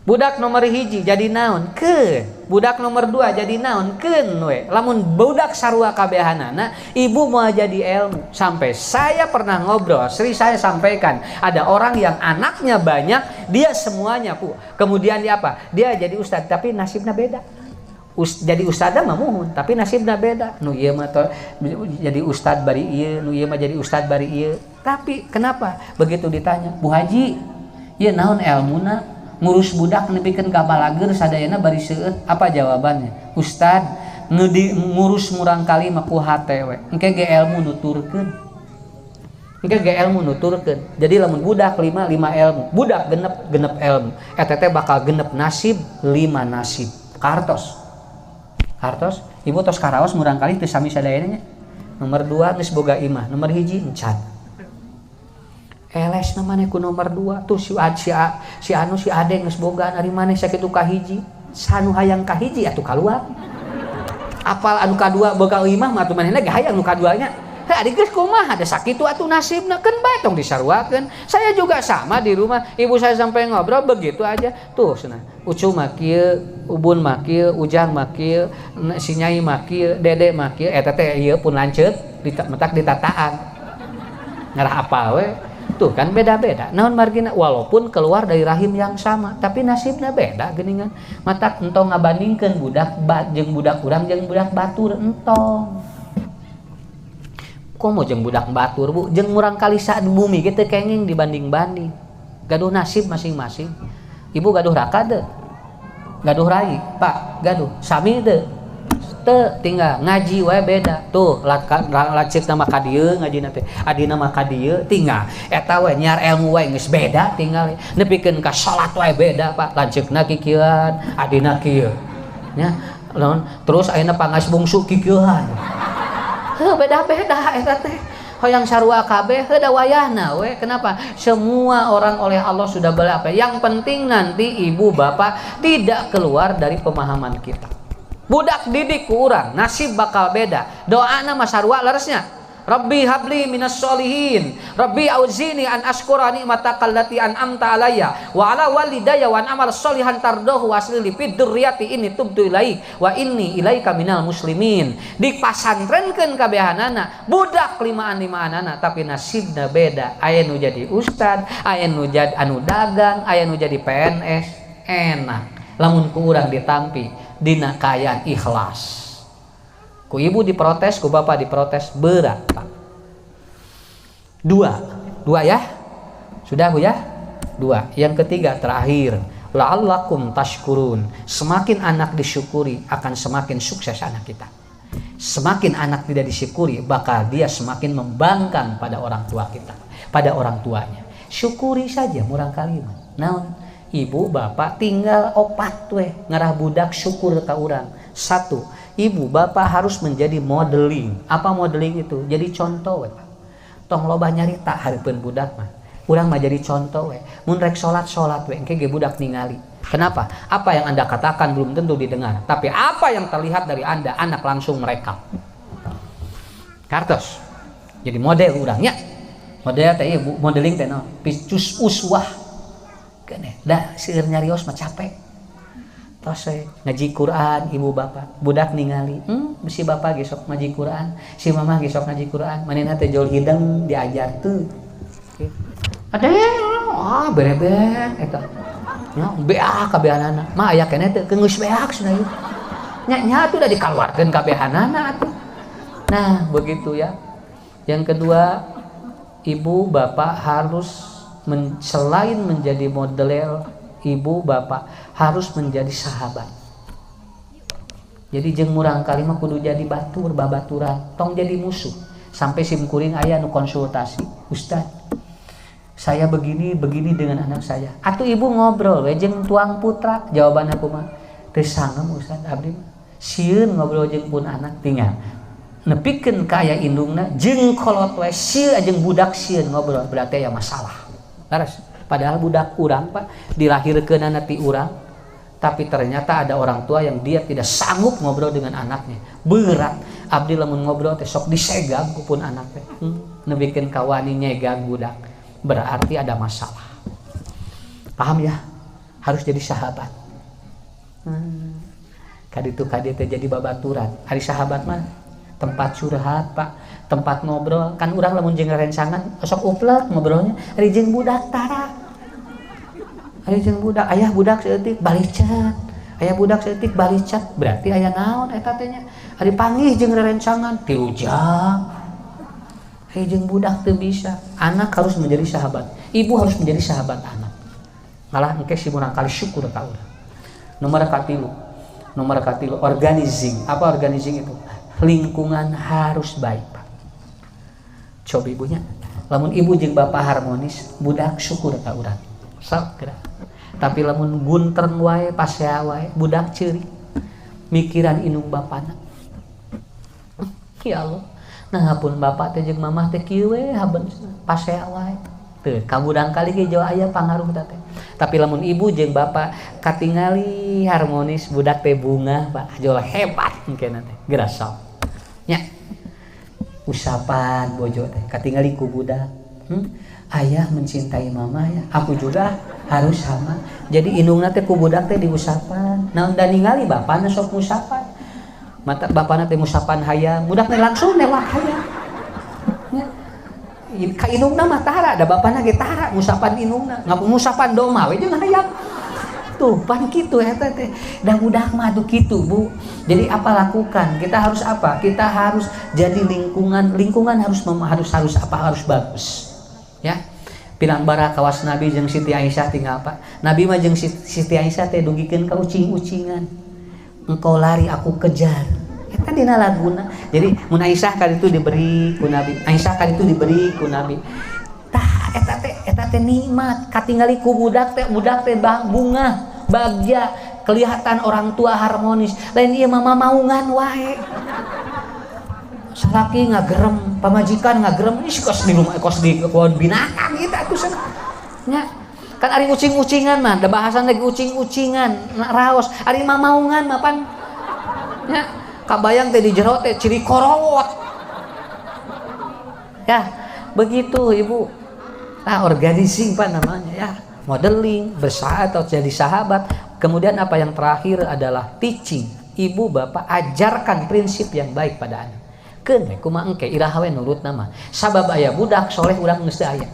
Budak nomor hiji jadi naon? Keun. Budak nomor 2 jadi naon? Keun we. Lamun budak sarua kabehanana, ibu mau jadi ilmu. Sampai saya pernah ngobrol, Sri saya sampaikan, ada orang yang anaknya banyak, dia semuanya Bu. Kemudian dia apa? Dia jadi ustadz tapi nasibnya beda. Jadi ustadzah mah muhun tapi nasibna beda. Nu ieu mah jadi ustadz bari ieu, nu ieu mah jadi ustadz bari ieu. Tapi kenapa? Begitu ditanya, Bu Haji, ieu naon elmuna? Ngurus budak nepikeun ka balager sadayana bari seueut. Apa jawabannya? Ustadz, ngurus murang kali mah ku hate we. Engke ge ilmu nuturkeun. Engke ge ilmu nuturkeun. Jadi lamun budak 5 ilmu, budak genep ilmu. Eta teh bakal genep nasib 5 nasib. Kartos, ibu tos karaos murang kali teu sami sadayana nya. Nomor 2 geus boga imah, nomor hiji encan. Eles na maneh ku nomor 2 tuh si anu si Ade geus boga ari maneh sakitu ka hiji. Sanu hayang ka hiji atuh kaluar. Apal anu kadua boga imah mah atuh manehna ge hayang nu kaduanya. Adik geus kumaha ada sakitu atuh nasibna keun bae tong disaruakeun. Saya juga sama di rumah, ibu saya sampai ngobrol begitu aja. Tuh cenah. Ucu mah kieu, Ubun mah kieu, Ujang mah kieu, si Nyai mah kieu, Dede mah kieu, eta teh ieu pun lanceut mentak ditataan. Ngarah apal we. Tuh kan beda-beda. Naon margina walaupun keluar dari rahim yang sama, tapi nasibnya beda geuningan. Matak entong ngabandingkeun budak jeung budak urang jeung budak batur entong. Komo jeung budak batur Bu, jeung murang kali saat bumi gitu kenging dibanding-banding. Gaduh nasib masing-masing. Ibu gaduh raka teu? Gaduh rai, Pak, gaduh. Sami teu? Teu, tinggal ngaji wae beda. Tuh, lacik nama ka dieu ngajina teh. Adina mah ka dieu tinggal. Eta we nyar ilmu wae geus beda tinggal. Nepikeun ka salat wae beda, Pak. Lanceukna kikieuan, adina kieu. Nya, terus ayeuna pangas bungsu kikieuan. Beda-beda eta teh. hoyang sarua kabeh heuda wayahna we. Kenapa? Semua orang oleh Allah sudah apa? Yang penting nanti ibu bapak tidak keluar dari pemahaman kita. Budak didik ku urang nasib bakal beda. Doana mah sarua leresnya. Rabbi habli minas solihin, Rabbi auzini an ashkura ni'mataka allati an'amta alayya wa ala walidayya wa an amal solihan tardahu wasli li fid dzurriyyati inni tubtu ilaik wa inni ilaika minal muslimin. Dipasantrenkeun kabehanana budak limaan-limaanana tapi nasibna beda. Aya nu jadi ustad, aya nu jadi anu dagang, aya nu jadi PNS. Enak lamun ku urang ditampi dina kayaan ikhlas. Ku ibu diprotes, ku bapak diprotes, berat Pak. Dua ya, sudah Bu ya. Dua. Yang ketiga terakhir, la'allakum tashkurun. Semakin anak disyukuri akan semakin sukses anak kita. Semakin anak tidak disyukuri, bakal dia semakin membangkang pada orang tua kita, pada orang tuanya. Syukuri saja murang kalimat. Naon? Ibu bapak tinggal opat we ngarah budak syukur ka urang. Satu, ibu bapak harus menjadi modeling. Apa modeling itu? Jadi contoh we. Tong loba nyarita hareupeun budak mah. Urang mah jadi contoh we. Mun rek salat we engke ge budak ningali. Kenapa? Apa yang Anda katakan belum tentu didengar, tapi apa yang terlihat dari Anda, anak langsung merekam. Kartos. Jadi model urangnya. Model teh ieu modeling teh naon? Picus uswah. Keneh. Da seueur nyarios mah capek. Tos ngaji Quran ibu bapak budak ningali si bapak ge sok ngaji Quran si mama ge sok ngaji Quran manehna teh jol hidang diajar tuh ada berebet eta nya beak kabehanana mah aya keneh teh geus beak cenah ieu nya tuh udah dikeluarkeun kabehanana atuh. Nah begitu ya. Yang kedua, ibu bapak harus selain menjadi model, ibu bapak harus menjadi sahabat. Jadi jeung murang kali mah kudu jadi batur babaturan, tong jadi musuh. Sampai simkuring aya nu konsultasi, Ustaz, saya begini dengan anak saya. Atuh ibu ngobrol we jeung tuang putra, jawaban aku mah teu sangem Ustaz abdi mah. Sieun ngobrol jeung pun anak tinggal nepikeun ka aya indungna jeung kolot we sieun jeung budak sieun ngobrol berarti aya masalah. Laras. Padahal budak urang Pak dilahirkeun anak ti urang, tapi ternyata ada orang tua yang dia tidak sanggup ngobrol dengan anaknya. Berat. Abdi lamun ngobrol teh sok disegag ku pun anak teh. Nebikeun ka wani nyegag budak. Berarti ada masalah. Paham ya? Harus jadi sahabat. Kaditu teh jadi babaturan. Ari sahabat mah tempat curhat Pak, tempat ngobrol. Kan urang lamun jeung rencangan sok uplek ngobrolnya ari jeung budak tara. Ari jeung budak, ayah budak seutik balicat. Ayah budak seutik balicat, berarti aya naon eta teh nya? Ari panggih jeung rerencangan 3 jam. Ari jeung budak teu bisa. Anak harus menjadi sahabat. Ibu harus menjadi sahabat anak. Ngalah engke si murang kali syukur ka urang. Nomor katilu organizing. Apa organizing itu? Lingkungan harus baik Pak. Coba ibunya, lamun ibu jeung bapak harmonis, budak syukur ka urang. Sok geura. Tapi lamun guntern wae pasea wae, budak ceurik. Mikiran indung bapana. Ya Allah. Nah pun bapak teh jeung mamah teh kieu we haben pasea wae. Teu kabudang kali ge jawa aya pangaruh teh. Tapi lamun ibu jeung bapak katingali harmonis, budak teh bunga Pak, jola hebat engkeuna teh. Geura sok. Nya usapan bojo teh katingali ku budak. Ayah mencintai mama ya, aku juga harus sama. Jadi indungna teh ku budak teh diusapan. Naon da ningali bapana sok ngusapan. Mata bapana teh ngusapan hayang, budak teh langsung newah hayang. Ya. Ka indungna mah tara, da bapana ge tara ngusapan indungna. Ngusapan doma we jeung hayang. Tuh pan kitu eta teh. Da budak mah tuh kitu, Bu. Jadi apa lakukan? Kita harus apa? Kita harus jadi lingkungan harus bagus. Ya. Pirang bara kawas Nabi jeung Siti Aisyah tinggal Pak. Nabi mah jeung Siti Aisyah teh dugikeun ka ucing-ucingan. Engkau lari aku kejar. Eta dina laguna. Jadi mun Aisyah kali itu diberi ku Nabi. Tah eta teh nikmat. Katingali ku budak teh bunga, bagja, kelihatan orang tua harmonis. Lain ieu mah maungan wae. salaki ngagerem, pamajikan ngagerem, ini kos di rumah, kos di kebun binatang gitu atuh sana. Nya kan ari ucing-ucingan mah, da bahasan lagi ucing-ucingan, raos, ari mamaungan mah pan. Nya kabayang teh di jero teh ciri korowot. Ya, begitu Ibu. Nah, organizing Pak namanya ya. Modeling, bersahabat atau jadi sahabat. Kemudian apa yang terakhir adalah teaching. Ibu bapak ajarkan prinsip yang baik pada anak. Keun we kumaha engke iraha we nurut nama. Sabab aya budak soleh urang geus teu aya.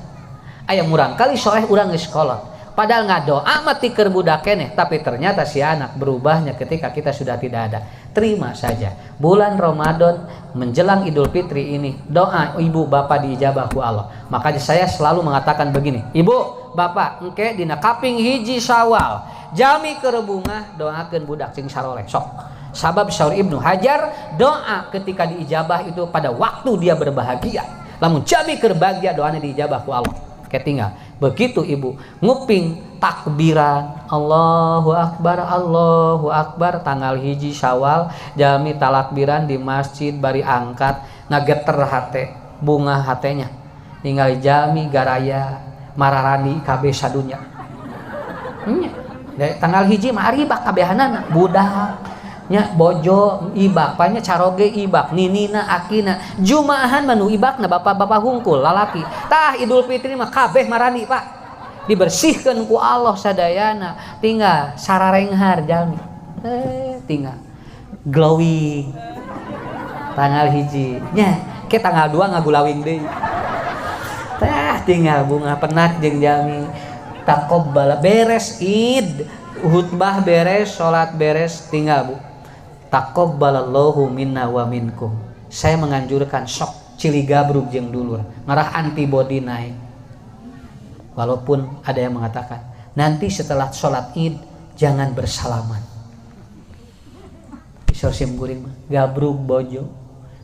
Aya murang kali soleh urang geus kolot. Padahal ngadoa mah ti keur budak keneh, tapi ternyata si anak berubahnya ketika kita sudah tidak ada. Terima saja. Bulan Ramadan menjelang Idul Fitri ini doa ibu bapak diijabah ku Allah. Makanya saya selalu mengatakan begini, ibu bapak engke dina kaping hiji Syawal jami keur bunga doakeun budak sing saroleh sok. Sabab Syaur Ibnu Hajar doa ketika diijabah itu pada waktu dia berbahagia. Lamun jami keur bahagia doanya diijabah ku Allah. Ketinggal begitu ibu nguping takbiran Allahu Akbar tanggal hiji Syawal jami talakbiran di masjid bari angkat ngageter hate bunga hatenya ningali jami garaya mararani kabeh sadunya tanggal hiji mah aribak kabehanana budak nya bojo ibak panya caroge ibak ninina akina jumaahan manu ibakna bapak-bapak hungkul lalaki tah Idul Fitri mah kabeh marani Pak dibersihkeun ku Allah sadayana tinggal sararenghar jalmi tinggal glowing tanggal hiji nya ke tanggal 2 ngagulawing deui tah tinggal bunga penak jeung jalmi taqabbal beres Id khutbah beres salat beres tinggal Bu taqabbalallahu minna wa minkum. Saya menganjurkan sok cili gabrug jeung dulur, ngarah antibody naik. Walaupun ada yang mengatakan, nanti setelah sholat Id jangan bersalaman. Isor sim guring mah, gabrug bojo,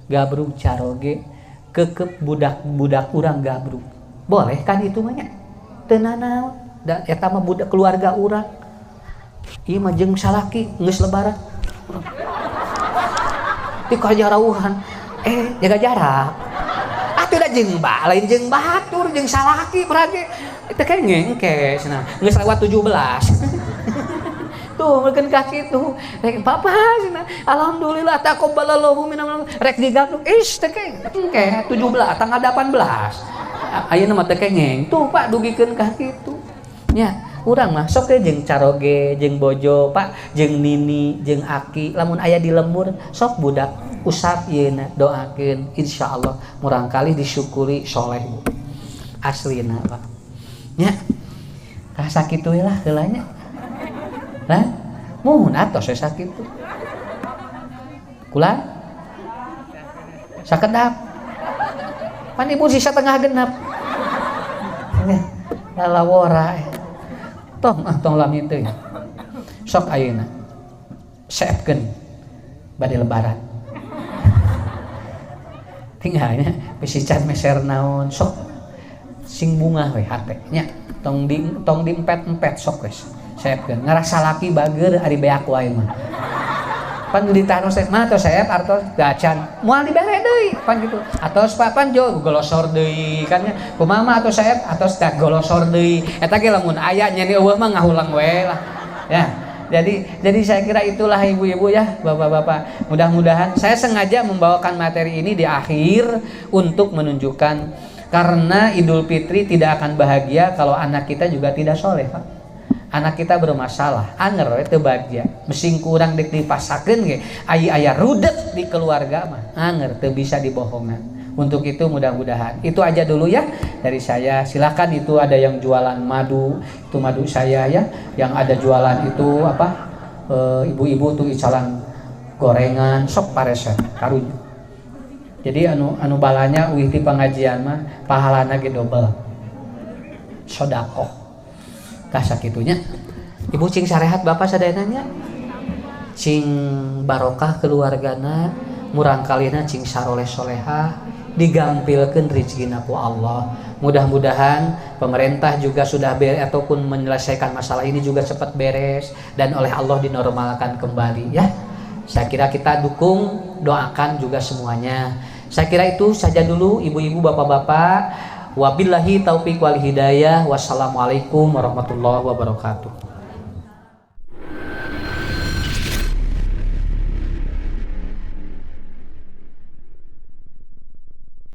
gabrug caroge, kekep budak-budak urang gabrug. Boleh kan itu mah nya? Teu nanaon, da eta mah budak keluarga urang. Ieu mah jeung salaki geus lebaran. Di kajarauhan jaga jarak atuh da jeung lain jeung batur jeung salaki berarti teh kengeng ke cenah geus lewat 17 tuh meukeun ka kitu rek papa cenah alhamdulillah taqabbalallahu minna rek digabruk teh kengeng 17 tanggal 18 ayeuna mah teh kengeng tuh Pak dugikeun ka kitu nya urang mah sok teh jeung caroge jeung bojo Pak jeung nini jeung aki lamun aya di lembur sok budak usap yeuna doakeun insyaallah murang kali disyukuri soleh Bu aslina Pak nya rasa kitu we lah heula nya lah muhun atos we sakitu kula sakedap pan ibu sisa tengah genep lalawora tong lami teuing sok ayeuna saepkeun bade lebaran tinggalnya pesican meser naon sok sing bunga we hate nya tong diempet-empet sok wes saepkeun ngarasa laki bager ari beak wae mah pan ditaruh saep mah tos saep artos gacan moal dibere deui pan kitu atos papan jo golosor deui kan nya kumaha mah atos saep atos teh golosor deui eta ge lamun aya nya eueuh mah ngahulang we lah ya jadi saya kira itulah ibu-ibu ya bapak-bapak mudah-mudahan saya sengaja membawakan materi ini di akhir untuk menunjukkan karena Idul Fitri tidak akan bahagia kalau anak kita juga tidak soleh Pak. Anak kita bermasalah, anger teu bahagia. Mesing kurang dek dipasakeun ge, aya rudet di keluarga mah. Anger teu bisa dibohongan. Untuk itu mudah-mudahan. Itu aja dulu ya dari saya. Silakan itu ada yang jualan madu, itu madu saya ya. Yang ada jualan itu apa? Ibu-ibu tuh icalan gorengan, sok pareset karunya. Jadi anu balanya uih ti pengajian mah pahalana ge double. Sedekah. Tah sakitunya ibu cing sarehat bapak sadayananya cing barokah keluargana murang kalina cing saroleh solehah digampilkeun rezekina ku Allah. Mudah-mudahan pemerintah juga sudah beres ataupun menyelesaikan masalah ini juga cepat beres dan oleh Allah dinormalkan kembali ya. Saya kira kita dukung, doakan juga semuanya. Saya kira itu saja dulu ibu-ibu, bapak-bapak. Wabillahi taufiq wal hidayah. Wassalamualaikum warahmatullahi wabarakatuh.